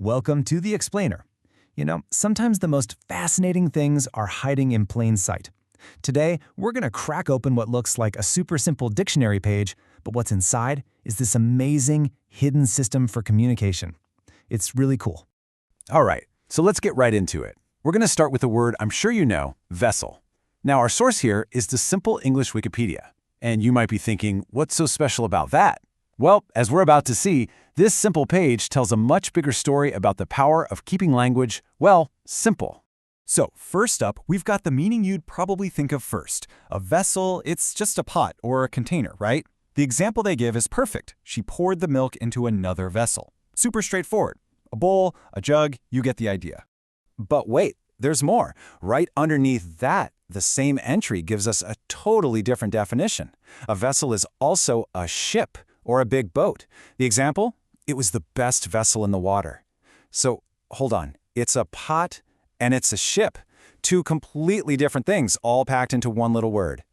Welcome to the Explainer. Sometimes the most fascinating things are hiding in plain sight. Today, we're going to crack open what looks like a super simple dictionary page, but what's inside is this amazing hidden system for communication. It's really cool. All right, so let's get right into it. We're going to start with a word I'm sure you know, vessel. Now, our source here is the Simple English Wikipedia. And you might be thinking, what's so special about that? Well, as we're about to see, this simple page tells a much bigger story about the power of keeping language, well, simple. So, first up, we've got the meaning you'd probably think of first. A vessel, it's just a pot or a container, right? The example they give is perfect. She poured the milk into another vessel. Super straightforward. A bowl, a jug, you get the idea. But wait, there's more. Right underneath that, the same entry gives us a totally different definition. A vessel is also a ship or a big boat. The example? It was the best vessel in the water. So, hold on. It's a pot and it's a ship. Two completely different things, all packed into one little word.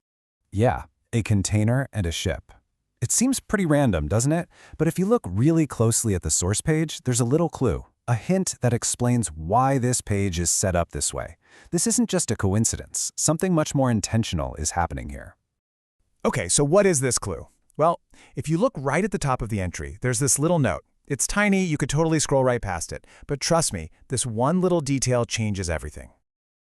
Yeah, a container and a ship. It seems pretty random, doesn't it? But if you look really closely at the source page, there's a little clue, a hint that explains why this page is set up this way. This isn't just a coincidence. Something much more intentional is happening here. Okay, so what is this clue? Well, if you look right at the top of the entry, there's this little note. It's tiny, you could totally scroll right past it. But trust me, this one little detail changes everything.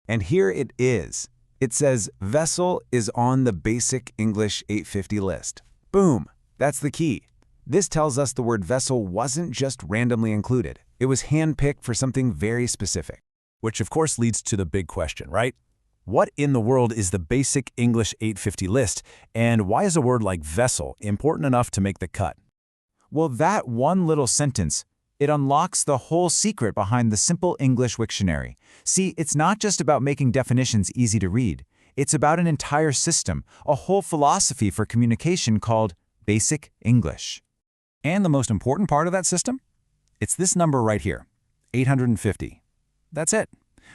And here it is. It says, vessel is on the Basic English 850 list. Boom! That's the key. This tells us the word vessel wasn't just randomly included. It was handpicked for something very specific. Which of course leads to the big question, right? What in the world is the Basic English 850 list, and why is a word like vessel important enough to make the cut? Well, that one little sentence, it unlocks the whole secret behind the Simple English Wiktionary. See, it's not just about making definitions easy to read. It's about an entire system, a whole philosophy for communication called Basic English. And the most important part of that system? It's this number right here, 850. That's it.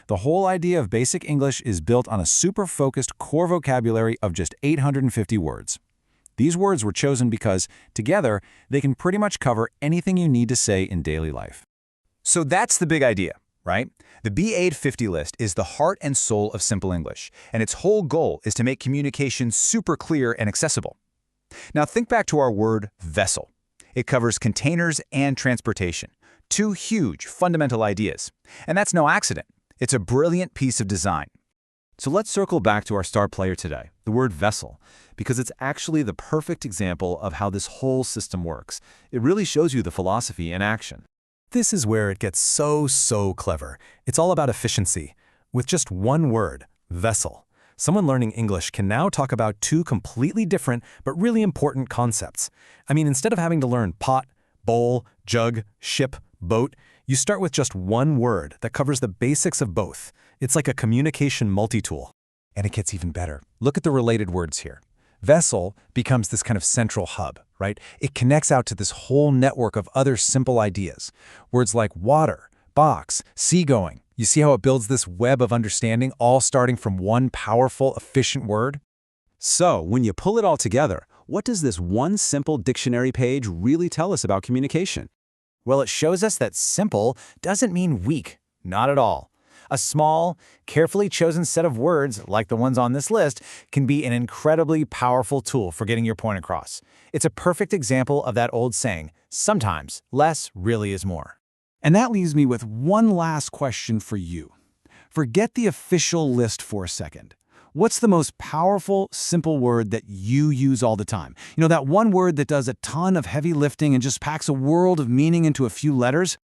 The whole idea of Basic English is built on a super focused core vocabulary of just 850 words. These words were chosen because, together, they can pretty much cover anything you need to say in daily life. So that's the big idea, right? The B850 list is the heart and soul of Simple English, and its whole goal is to make communication super clear and accessible. Now think back to our word vessel. It covers containers and transportation, two huge fundamental ideas. And that's no accident. It's a brilliant piece of design. So let's circle back to our star player today, the word vessel, because it's actually the perfect example of how this whole system works. It really shows you the philosophy in action. This is where it gets so clever. It's all about efficiency. With just one word, vessel, someone learning English can now talk about two completely different but really important concepts. I mean, instead of having to learn pot, bowl, jug, ship, boat, you start with just one word that covers the basics of both. It's like a communication multi-tool. And it gets even better. Look at the related words here. Vessel becomes this kind of central hub, right? It connects out to this whole network of other simple ideas. Words like water, box, seagoing. You see how it builds this web of understanding, all starting from one powerful, efficient word? So, when you pull it all together, what does this one simple dictionary page really tell us about communication? Well, it shows us that simple doesn't mean weak, not at all. A small, carefully chosen set of words, like the ones on this list, can be an incredibly powerful tool for getting your point across. It's a perfect example of that old saying, sometimes less really is more. And that leaves me with one last question for you. Forget the official list for a second. What's the most powerful, simple word that you use all the time? You know, that one word that does a ton of heavy lifting and just packs a world of meaning into a few letters?